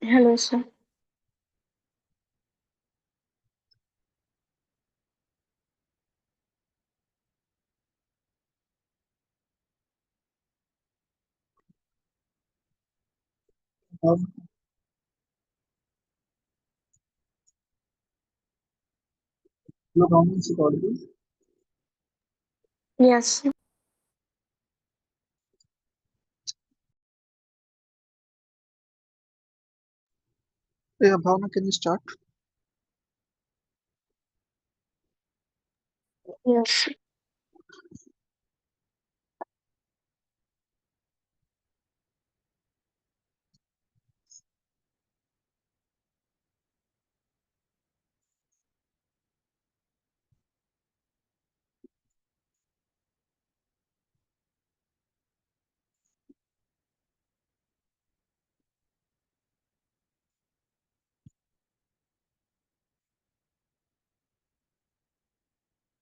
Hello, sir. Um, Hello, Bhavna, is it audible? Yes, Yeah, Bhavna, can you start? yes.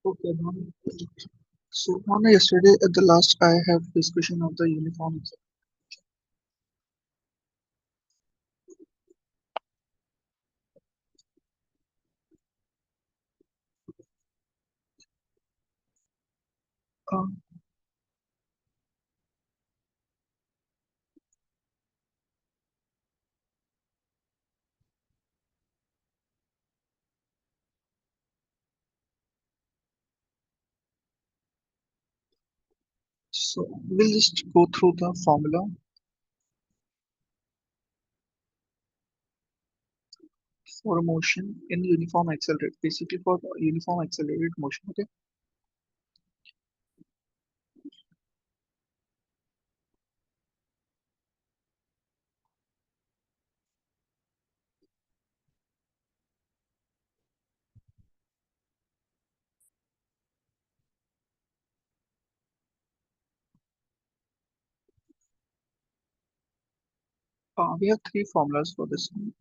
Okay, Bhavna. So, Bhavna, yesterday at the last, I have discussion of the uniform. Um, so, we'll just go through the formula for motion in uniform accelerated, basically for the uniform accelerated motion. Okay. We have three formulas for this one.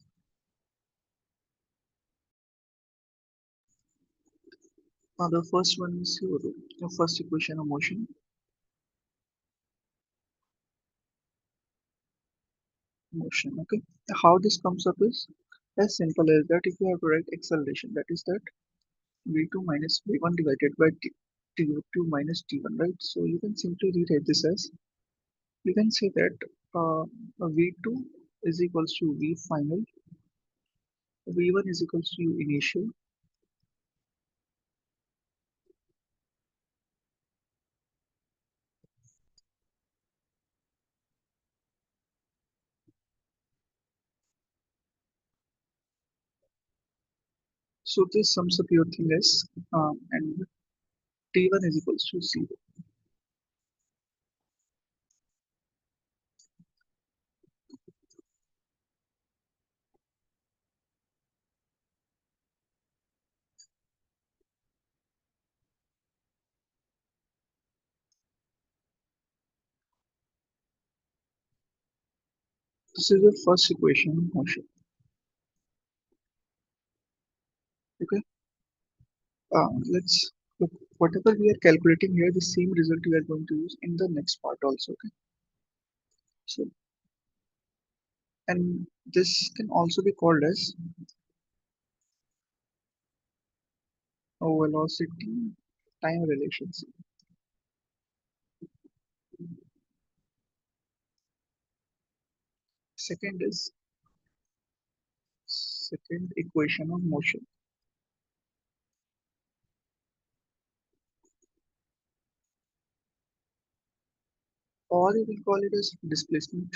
The first one is your first equation of motion. Motion. Okay. How this comes up is as simple as that. If you have to write acceleration, that is that v2 minus v1 divided by t2 minus t1, right? So you can simply rewrite this as, you can say that v2 is equals to v final, v1 is equals to u initial, so this sums up your thing as and t1 is equals to 0. This is the first equation of motion. Okay, let's look, whatever we are calculating here, the same result we are going to use in the next part also. Okay, so, and this can also be called as a velocity time relationship. Second is second equation of motion, or you will call it as displacement.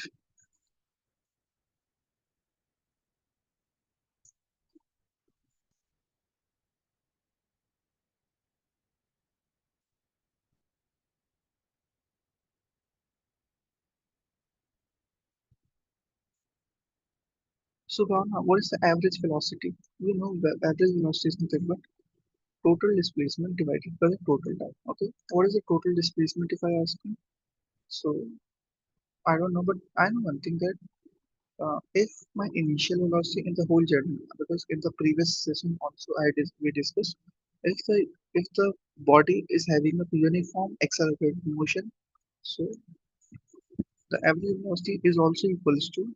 So Bhavna, what is the average velocity? You know the average velocity is nothing but total displacement divided by the total time. Okay, what is the total displacement if I ask you? So I don't know, but I know one thing that If my initial velocity in the whole journey, because in the previous session also we discussed, if the body is having a uniform accelerated motion, so the average velocity is also equals to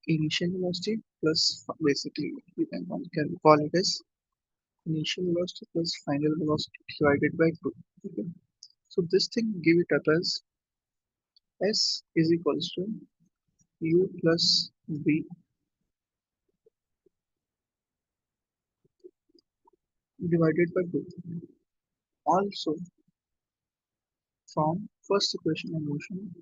initial velocity plus basically we can one can call it as initial velocity plus final velocity divided by 2. Okay. So this thing give it up as s is equals to u plus v divided by 2. Also, from first equation of motion,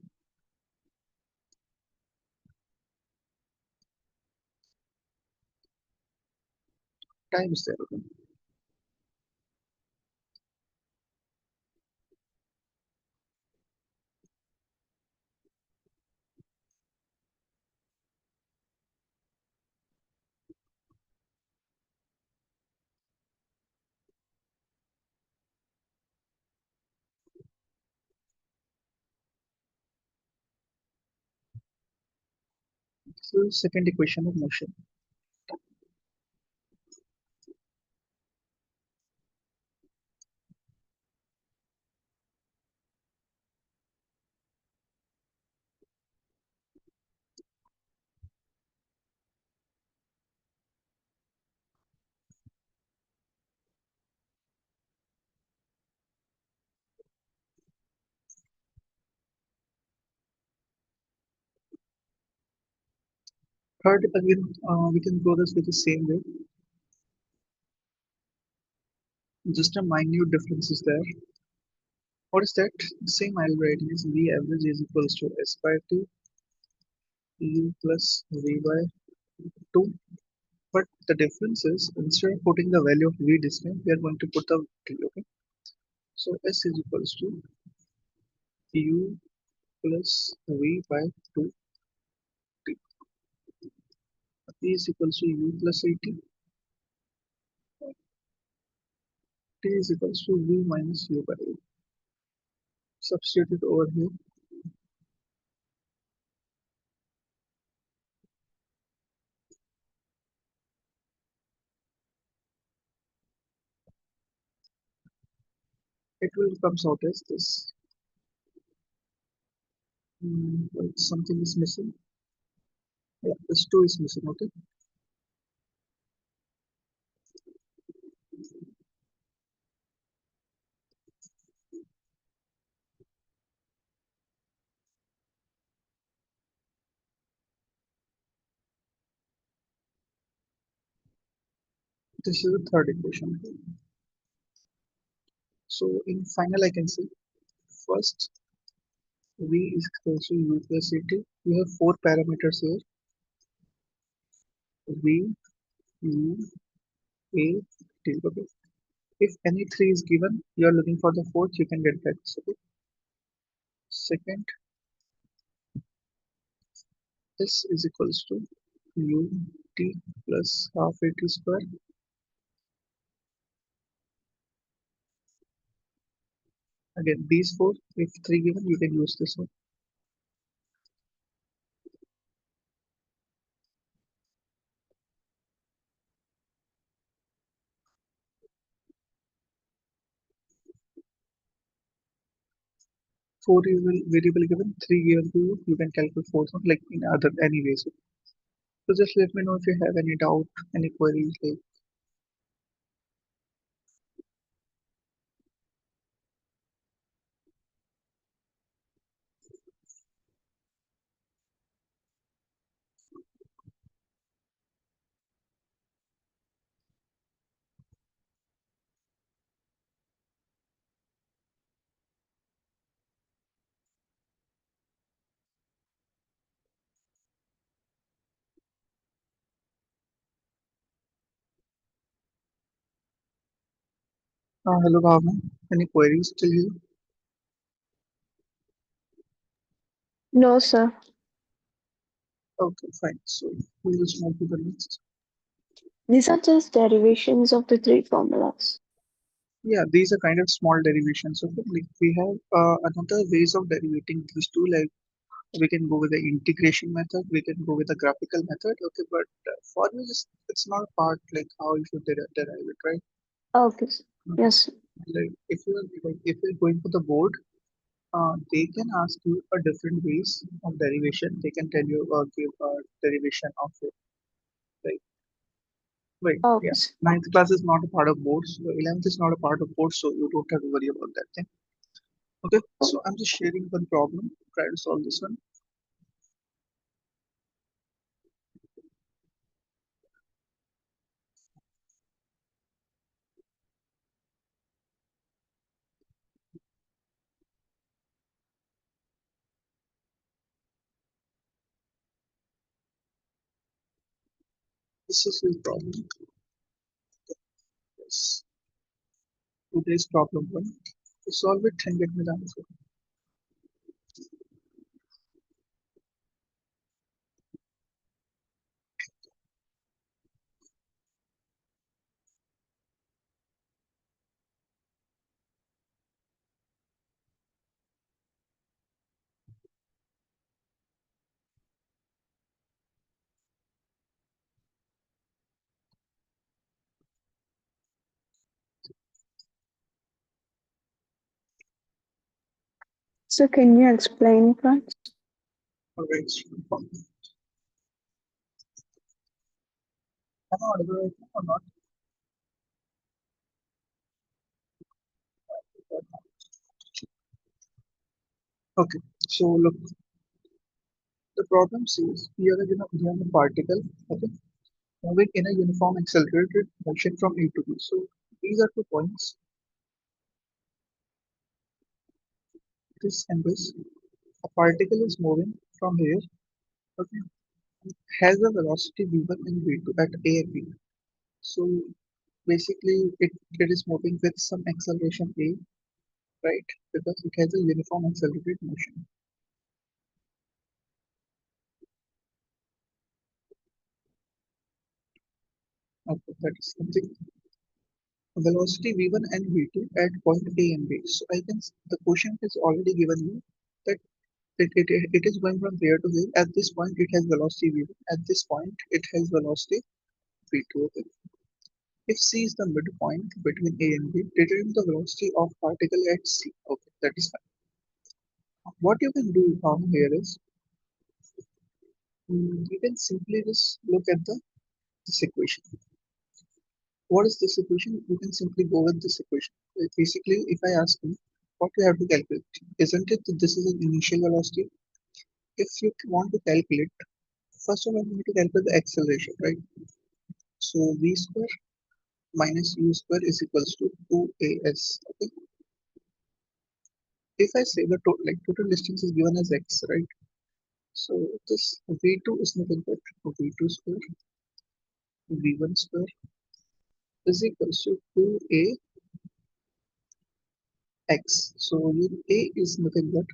time is there. Okay. So second equation of motion. Third, again, we can go this with the same way. Just a minute difference is there. What is that? The same I'll write is V average is equals to S by T U plus V by 2. But the difference is instead of putting the value of V distance, we are going to put the T. Okay. So S is equals to U plus V by 2 T. T is equals to U plus 80. T is equals to V minus U by 8. Substitute it over here. It will comes out as this. Well, something is missing. Yeah, this 2 is missing. Okay. This is the third equation. So in final, I can say first V is equals to U plus 80. We have four parameters here: V, U, A, T. Okay. If any three is given, you are looking for the fourth, you can get that. Okay. Second, S is equals to U T plus half 80 square. Again, these four, if three given, you can use this one. Four is variable given, three given to you, you can calculate fourth one like in other any ways. So just let me know if you have any doubt, any queries. Like, hello, Bhavna. Any queries till here? No, sir. Okay, fine. So we'll just move to the next. These are just derivations of the three formulas. Yeah, these are kind of small derivations. Okay, like we have another ways of derivating these two. Like We can go with the integration method, we can go with the graphical method, okay, but for you, it's not a part like how you should derive it, right? Okay. Okay. Yes. Like if you're going for the board, they can ask you a different ways of derivation. They can tell you give a derivation of it. Like, wait, Okay. yeah, ninth class is not a part of boards. So 11th is not a part of boards, so you don't have to worry about that thing. Okay, so I'm just sharing one problem. Try to solve this one. This is the problem. Yes, today's problem one. To solve it and get me the answer. So can you explain it once? Alright, am I audible right now or not? Okay, so look, the problem says we have a particle, okay, moving in a uniform accelerated motion from A to B. So these are 2 points, this and this. A particle is moving from here, okay, has a velocity v1 and v2 at A and B. So basically, it is moving with some acceleration A, right? Because it has a uniform accelerated motion. Okay, that is something. Velocity v1 and v2 at point A and B. So the question is already given you that it is going from there to there. At this point, it has velocity v1. At this point, it has velocity v2. Okay. If C is the midpoint between A and B, determine the velocity of particle at C. Okay, that is fine. What you can do here is you can simply just look at this equation. What is this equation? You can simply go with this equation. Basically, if I ask you what you have to calculate, isn't it that this is an initial velocity? If you want to calculate, first of all, you need to calculate the acceleration, right? So v square minus u square is equals to 2as. Okay. If I say the total distance is given as x, right? So this v2 is nothing but v2 square v1 square is equals to 2a x. So a is nothing but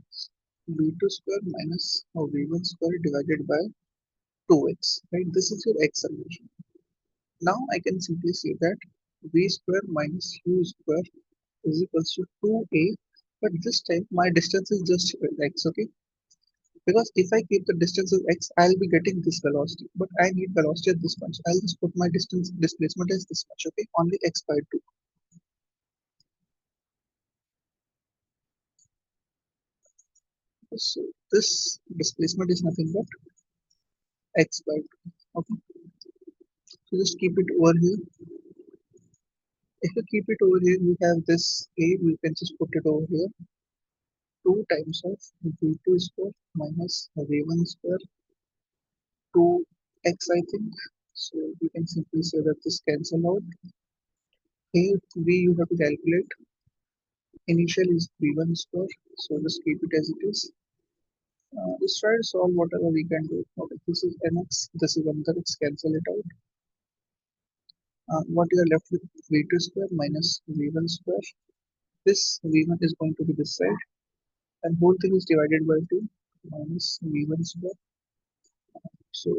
v2 square minus v1 square divided by 2x, right? This is your acceleration. Now I can simply say that v square minus u square is equals to 2a, but this time my distance is just x, okay? Because if I keep the distance as x, I'll be getting this velocity, but I need velocity at this point. So I'll just put my distance displacement as this much, okay? Only x by 2. So this displacement is nothing but x by 2. Okay, so just keep it over here. If you keep it over here, we have this a, we can just put it over here. 2 times of v2 square minus v1 square 2x, I think. So we can simply say that this cancel out. Here v you have to calculate. Initial is v1 square, so just keep it as it is. Let's try to solve whatever we can do. Okay, this is nx, this is another x, cancel it out. What you are left with v2 square minus v1 square. This v1 is going to be this side, and whole thing is divided by 2 minus v1 square. So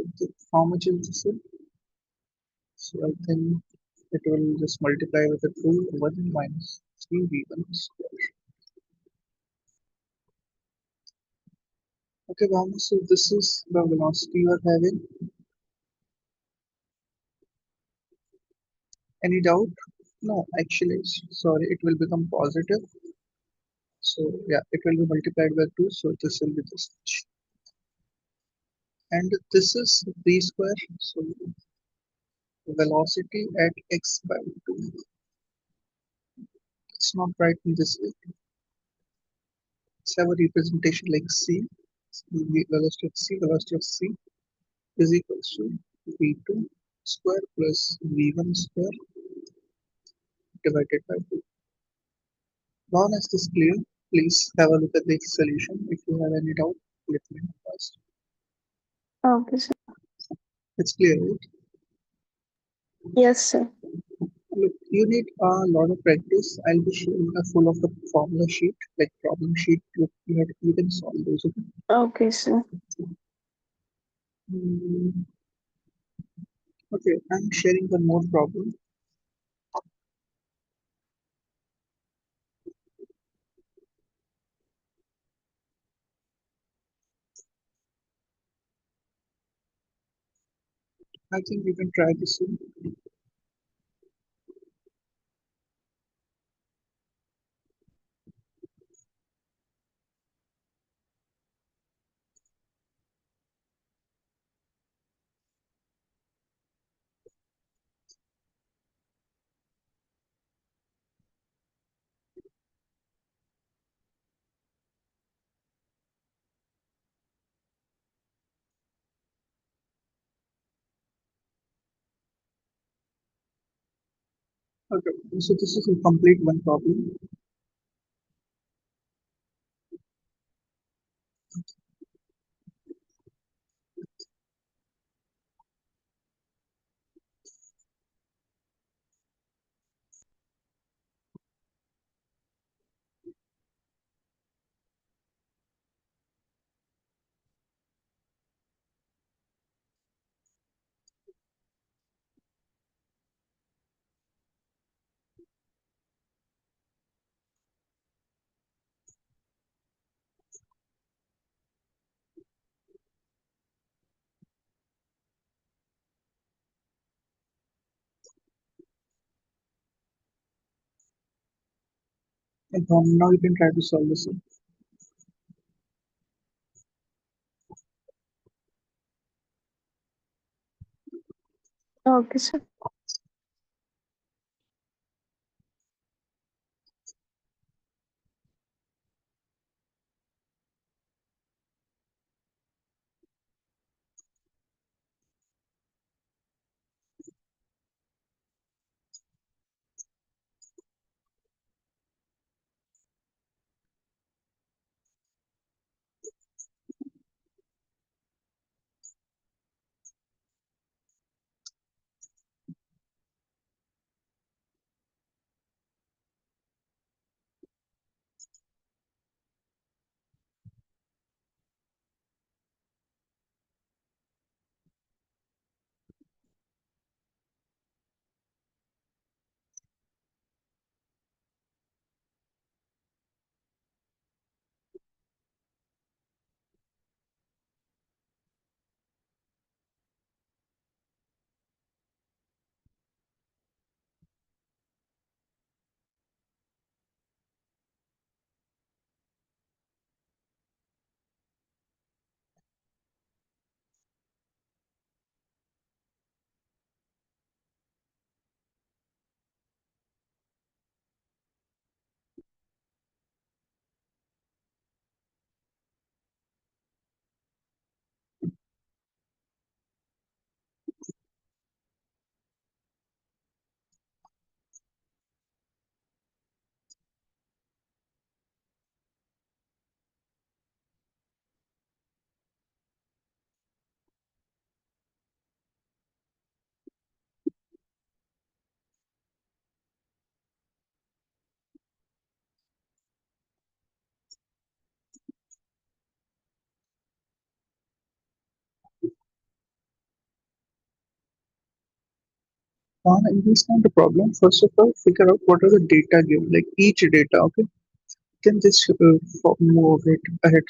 how much is this? So I think it will just multiply with the 2 1 minus 3 v1 square. Okay, Bhavna, so this is the velocity you are having. Any doubt? No, actually, sorry, it will become positive. So yeah, it will be multiplied by 2. So this will be this much. And this is v square. So velocity at x by 2. It's not right in this way. Let's have a representation like c. Velocity of c is equals to v2 square plus v1 square divided by 2. Now is this clear? Please have a look at the solution. If you have any doubt, let me know first. Okay, sir. It's clear, right? Yes, sir. Look, you need a lot of practice. I'll be showing a full of the formula sheet, like problem sheet. You can solve those. Okay? Okay, sir. Hmm, okay, I'm sharing one more problem. I think you can try this one. Okay, so this is a complete one problem. And now you can try to solve this one. Okay, sir. In this kind of problem, first of all, figure out what are the data given, like each data. Okay, then just move it ahead.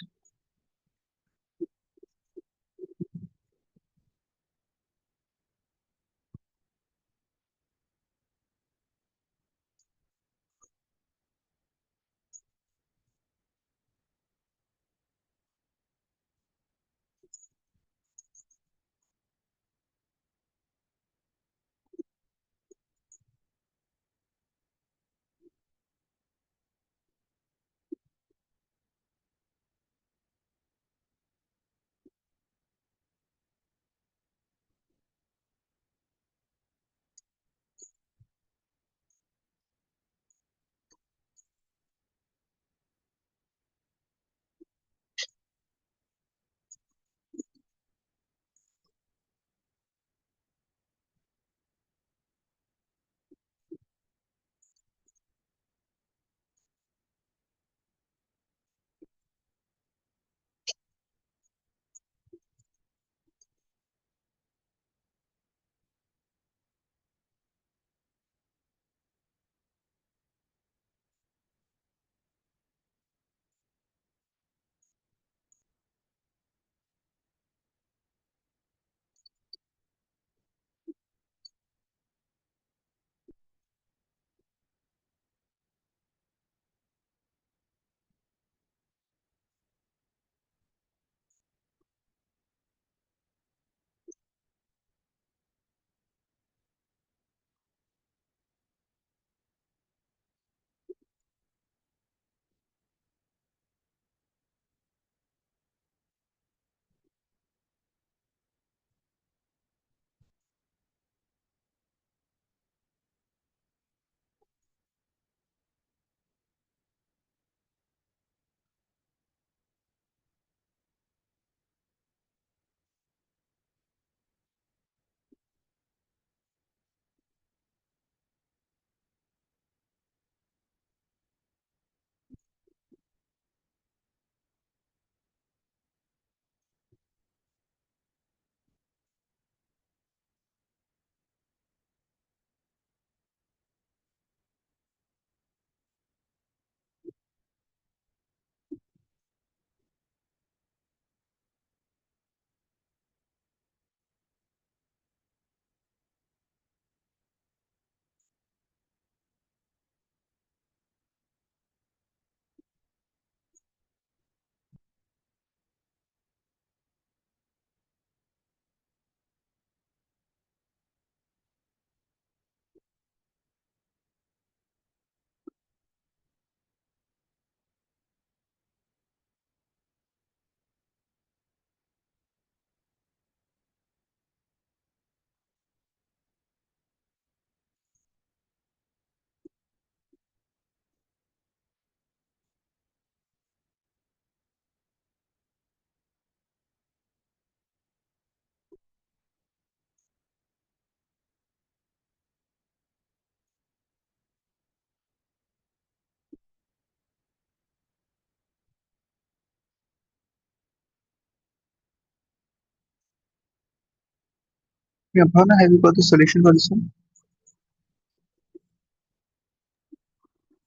Yeah, Bhavna, have you got the solution for this one?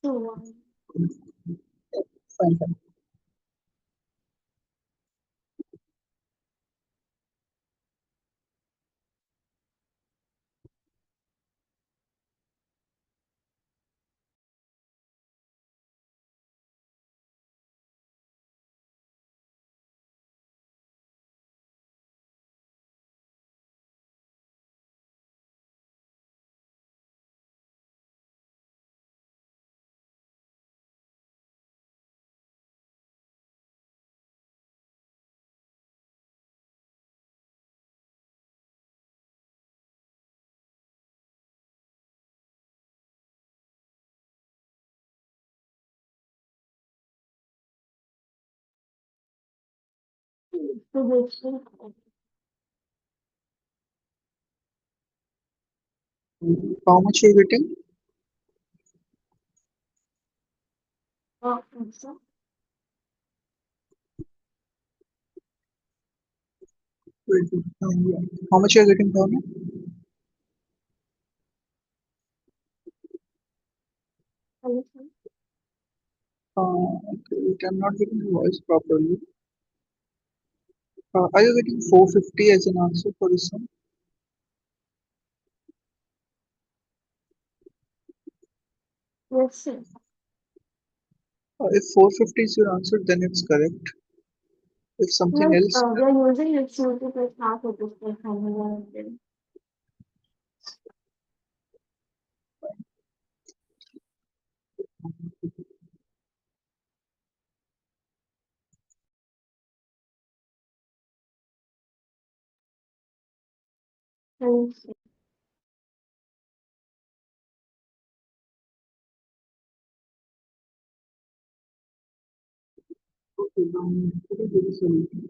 So one. Fine, fine. So this will How much are you getting? answer. Wait, yeah. How much are you getting, Bhavna? Understand? Okay, wait, I'm not getting the voice properly. Are you getting 450 as an answer for this one? Yes, sir. If 450 is your answer, then it's correct. If something Yes, else, we are using its YouTube as half of this plus handwriting. Yes, okay, could you give a solution?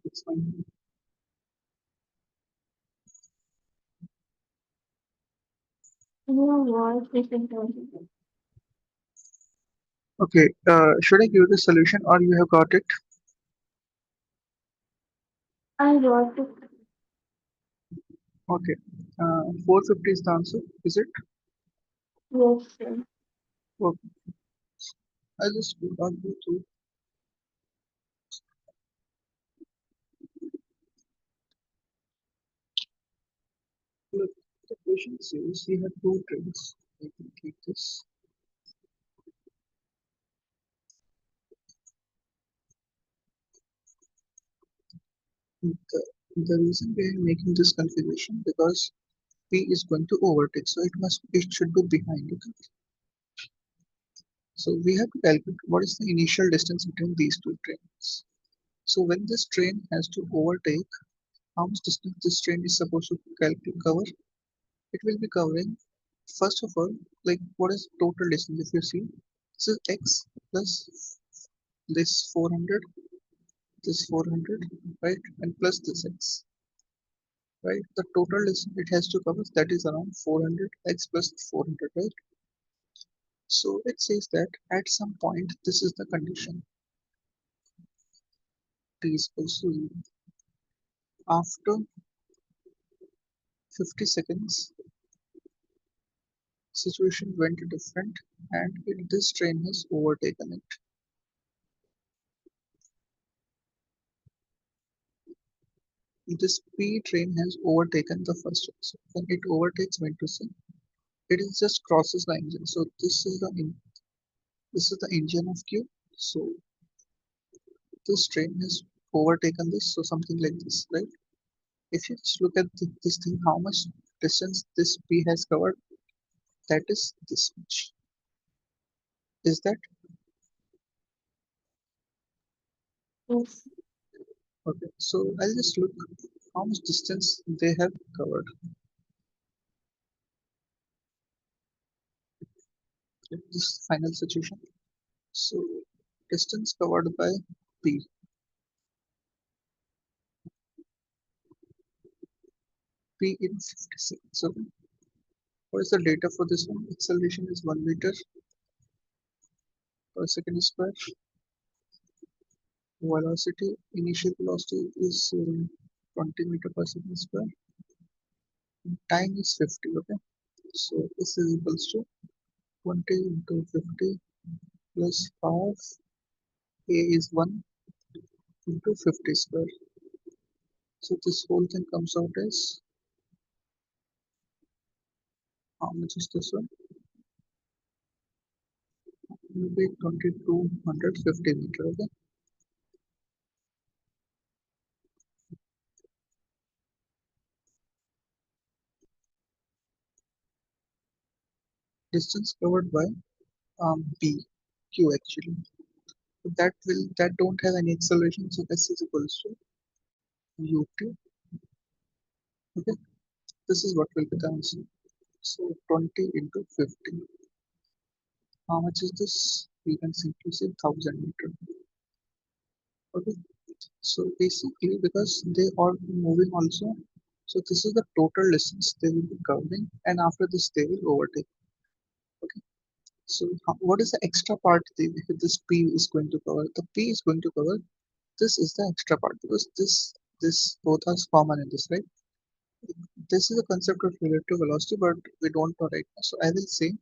It's fine. your voice is important. Okay, should I give the solution or you have got it? I got to. Okay, 450 is the answer, is it? Yes, sir. Okay, I just got you to look. The question says you have two trains. I can keep this. The reason behind making this configuration because P is going to overtake, so it should be behind. Okay? So we have to calculate what is the initial distance between these two trains. So when this train has to overtake, how much distance this train is supposed to cover? It will be covering, first of all, like what is total distance? If you see, this is x plus this 400, this 400, right, and plus this x, right? The total distance it has to cover that is around 400 x plus 400, right? So it says that at some point, this is the condition t is equals to 0. After 50 seconds, situation went different and this train has overtaken it. This P train has overtaken the first one. So when it overtakes, meant to say it is just crosses the engine. So this is the engine of Q. So this train has overtaken this. So something like this, right? If you just look at this thing, how much distance this P has covered, that is this much. Is that Yes, okay? So I'll just look how much distance they have covered. Okay, this final situation. So distance covered by P. P in 50 seconds. Okay. What is the data for this one? Acceleration is 1 meter per second square. Velocity, initial velocity is 20 meter per second square. time is 50. Okay, so this is equals to 20 into 50 plus half a is 1 into 50 square. So this whole thing comes out as how much is this one? Maybe 2250 meter. Okay, distance covered by B Q actually. So that don't have any acceleration. So this is equals to UT. Okay, this is what will be the answer. So 20 into 50. How much is this? We can simply say 1000 meter. Okay. So basically, because they are moving also, so this is the total distance they will be covering, and after this they will overtake. Okay. So what is the extra part this P is going to cover? The P is going to cover. This is the extra part because this both are common in this, right? This is a concept of relative velocity, but we don't know right now. So I will say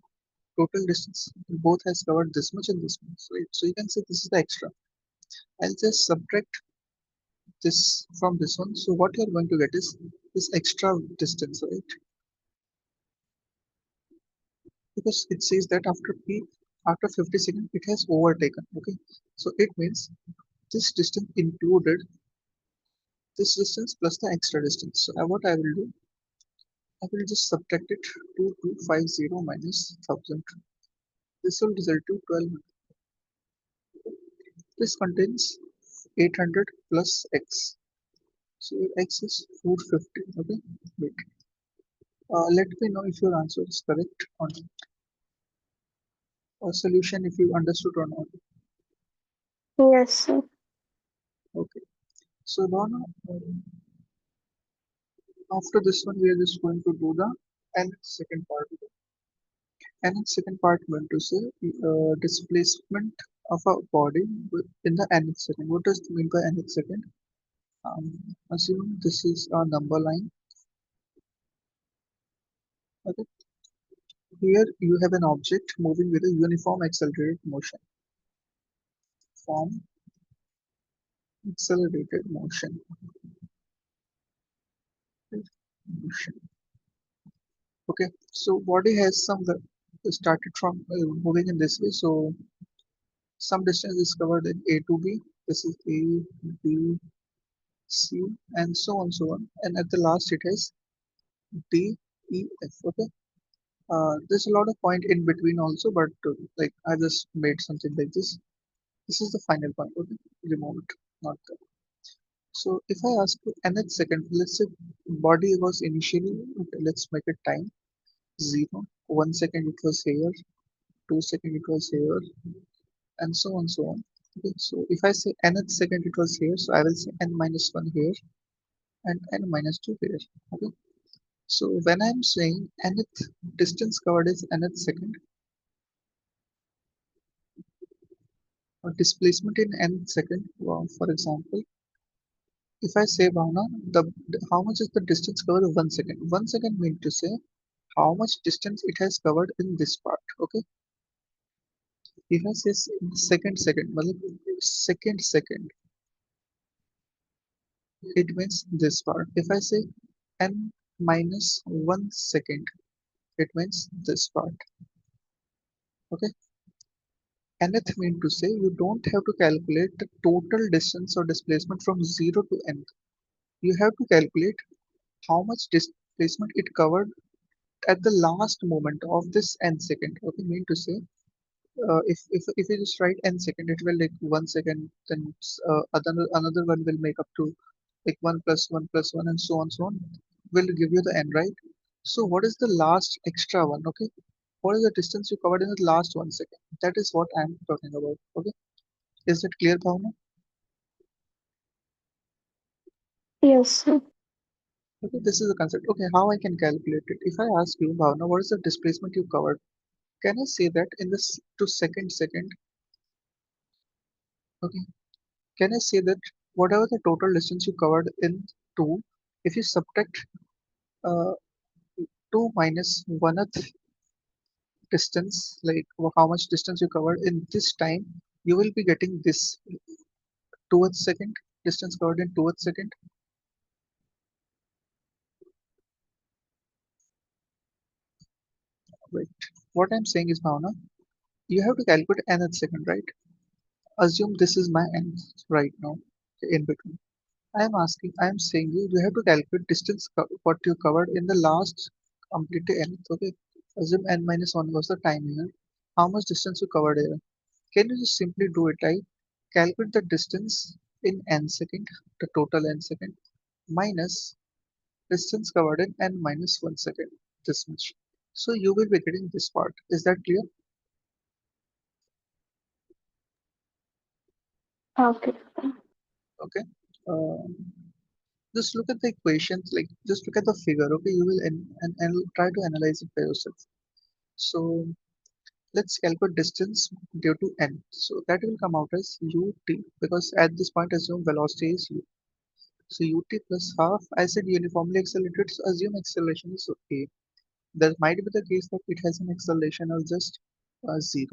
total distance both has covered this much and this much. So you can say this is the extra. I'll just subtract this from this one. So what you're going to get is this extra distance, right? Because it says that after 50 seconds, it has overtaken. Okay, so it means this distance included this distance plus the extra distance. So what I will do, I will just subtract it 2250 minus 1000. This will result to 1200. This contains 800 plus x. So your x is 450. Okay, wait. Let me know if your answer is correct or not. Or solution if you understood or not. Yes, sir. Okay. So Donna, after this one, we are just going to do the nth second part. Nth second part meant to say displacement of a body in the nth second. What does it mean by nth second? Assume this is a number line. Okay. Here you have an object moving with a uniform accelerated motion. Form accelerated motion. Motion. Okay. So body has started from moving in this way. So some distance is covered in A to B. This is A, B, C, and so on, so on. And at the last, it has D, E, F. Okay. There's a lot of point in between also, but like I just made something like this. This is the final point. Okay. Remove it, not that. So if I ask you nth second, let's say body was initially, okay, let's make it time 0. 1 second it was here, 2 second it was here, and so on, so on. Okay, so if I say nth second it was here, so I will say n minus 1 here and n minus 2 here. Okay, so when I'm saying nth distance covered is nth second, or displacement in nth second, for example, if I say Bhavna, how much is the distance covered in 1 second? 1 second means to say how much distance it has covered in this part. Okay, if I say second, मतलब second, it means this part. If I say n minus 1 second, it means this part. Okay, nth mean to say you don't have to calculate the total distance or displacement from 0 to n. You have to calculate how much displacement it covered at the last moment of this n second. Okay, mean to say if you just write n second, it will like 1 second, then another one will make up to like 1 plus 1 plus 1 and so on will give you the n, right? So what is the last extra one? Okay, what is the distance you covered in the last 1 second? That is what I'm talking about. Okay, is it clear, Bhavna? Yes, sir. Okay, this is the concept. Okay, how I can calculate it? If I ask you, Bhavna, what is the displacement you covered? Can I say that in this to second? Okay, can I say that whatever the total distance you covered in two, if you subtract uh, 2 minus 1th distance, like how much distance you covered in this time, you will be getting this 2th second, distance covered in 2th second. Wait, what I'm saying is, Bhavana, you have to calculate nth second, right? Assume this is my n right now, in between. I am saying you have to calculate distance what you covered in the last completed n. Okay, assume n minus 1 was the time here. How much distance you covered here? Can you just simply do it, right? Calculate the distance in n second, the total n second, minus distance covered in n minus 1 second, this much. So you will be getting this part. Is that clear? Okay. Okay. Um, just look at the equations, like just look at the figure. Okay, you will and try to analyze it by yourself. So let's calculate distance due to n. So that will come out as ut, because at this point assume velocity is u. So ut plus half, I said uniformly accelerated, so assume acceleration is a. There might be the case that it has an acceleration of just 0.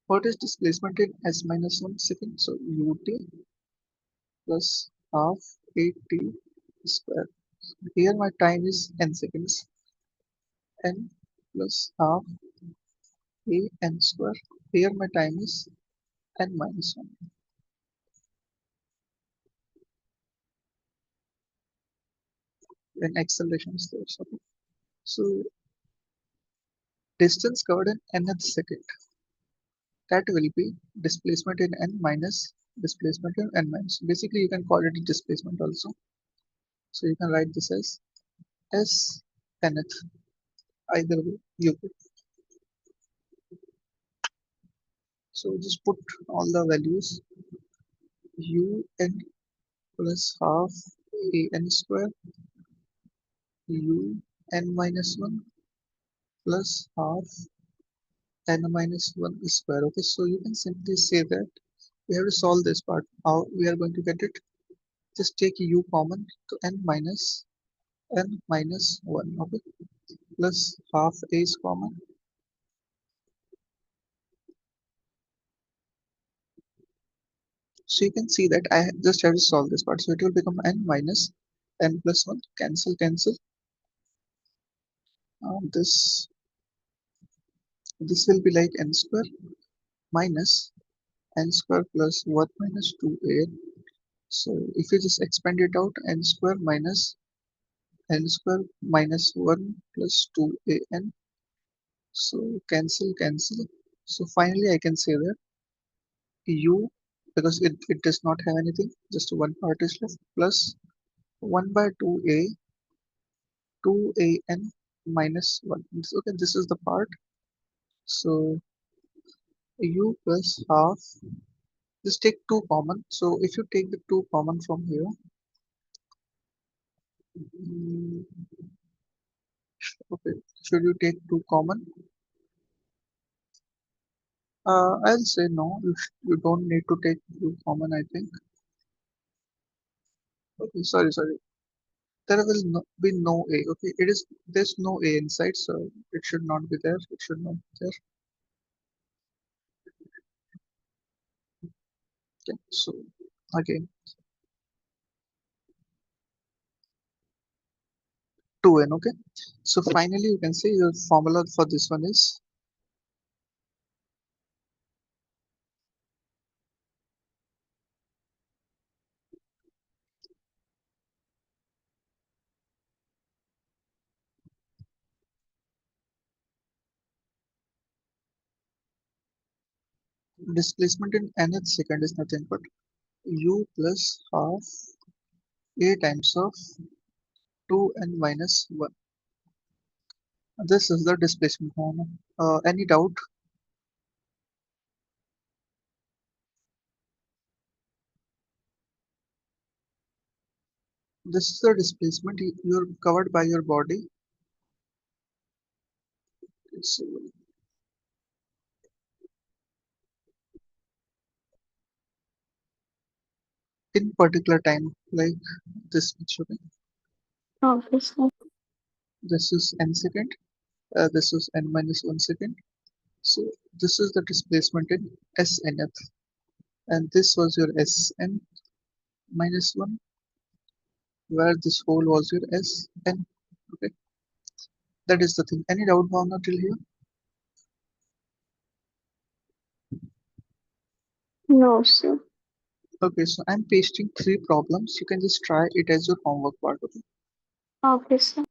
What is displacement in s minus 1 second? So ut plus half at square. Here my time is n seconds. N plus half a n square. Here my time is n minus 1 when acceleration is there. So distance covered in nth second, that will be displacement in n minus displacement in n minus. Basically, you can call it a displacement also. So you can write this as s nth. Either way, you could. So just put all the values un plus half a n square u n minus 1 plus half n minus 1 square. Okay, so you can simply say that we have to solve this part. How we are going to get it? Just take u common to n minus 1. Okay, plus half a is common. So you can see that I just have to solve this part. So it will become n minus n plus 1. Cancel, cancel. This will be like n square minus n square plus 1 minus 2a. So if you just expand it out, n square minus n square minus 1 plus 2an. So cancel, cancel. So finally I can say that u, because it does not have anything, just one part is left, plus 1 by 2an minus 1. Okay, this is the part. So u plus half, just take 2 common. So if you take the 2 common from here, mm, okay, should you take 2 common? I'll say no, you don't need to take 2 common, I think. Okay, sorry, sorry. There will be no A. Okay, there's no A inside, so it should not be there. It should not be there. Okay, so again 2n. Okay, so finally you can say your formula for this one is displacement in nth second is nothing but u plus half a times of 2n minus 1. This is the displacement formula. Any doubt? This is the displacement you're covered by your body. It's in particular time, like this much. Okay. Obviously. This is n second. This is n minus 1 second. So this is the displacement in SNF, and this was your Sn minus 1, where this hole was your Sn. Okay, that is the thing. Any doubt, Bhavna, till here? No, sir. Okay, so I'm pasting three problems. You can just try it as your homework part. Okay. Okay, sir.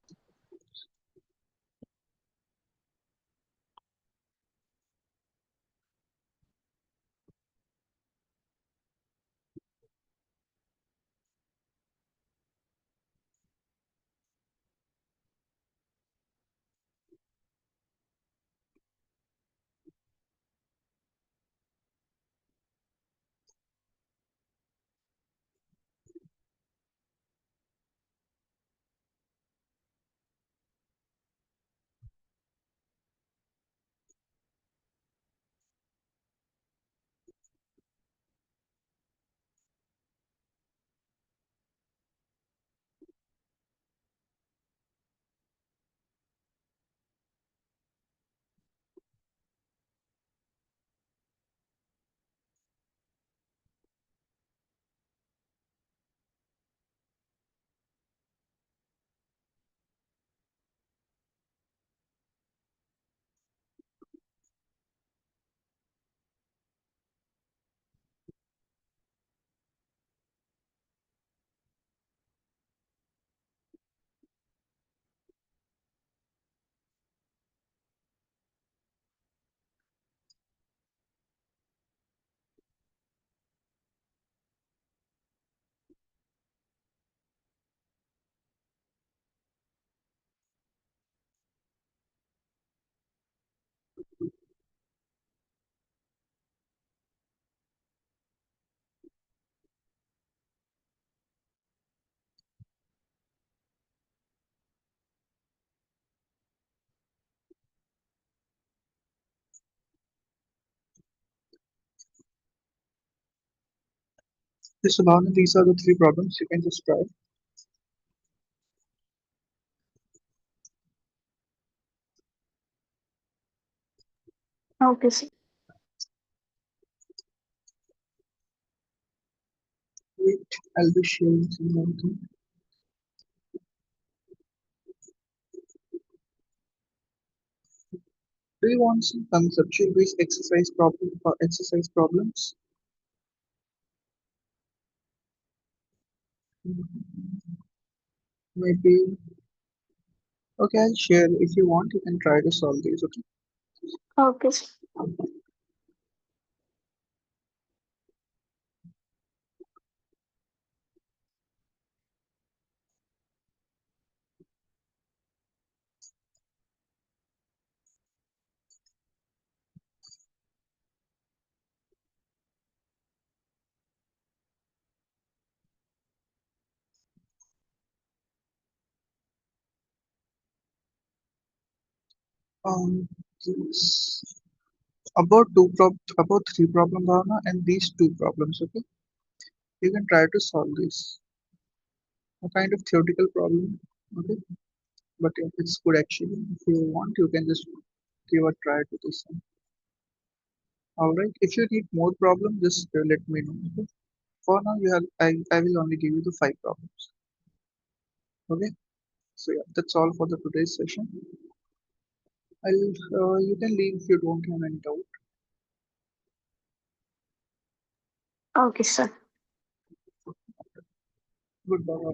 Okay, so Bhavna, these are the three problems. You can just try. Okay, sir. Wait, I'll be sharing some more thing. Do you want some conceptual based exercise problems? Maybe. Okay, I'll share. If you want, you can try to solve these. Okay. Okay, sir. This about three problem, Bhavna, and these two problems. Okay, you can try to solve this. A kind of theoretical problem. Okay, but yeah, it's good actually. If you want, you can just give a try to this one. All right. If you need more problems, just let me know. Okay. For now, you have I will only give you the five problems. Okay. So yeah, that's all for the today's session. You can leave if you don't have any doubt. Okay, sir. Goodbye.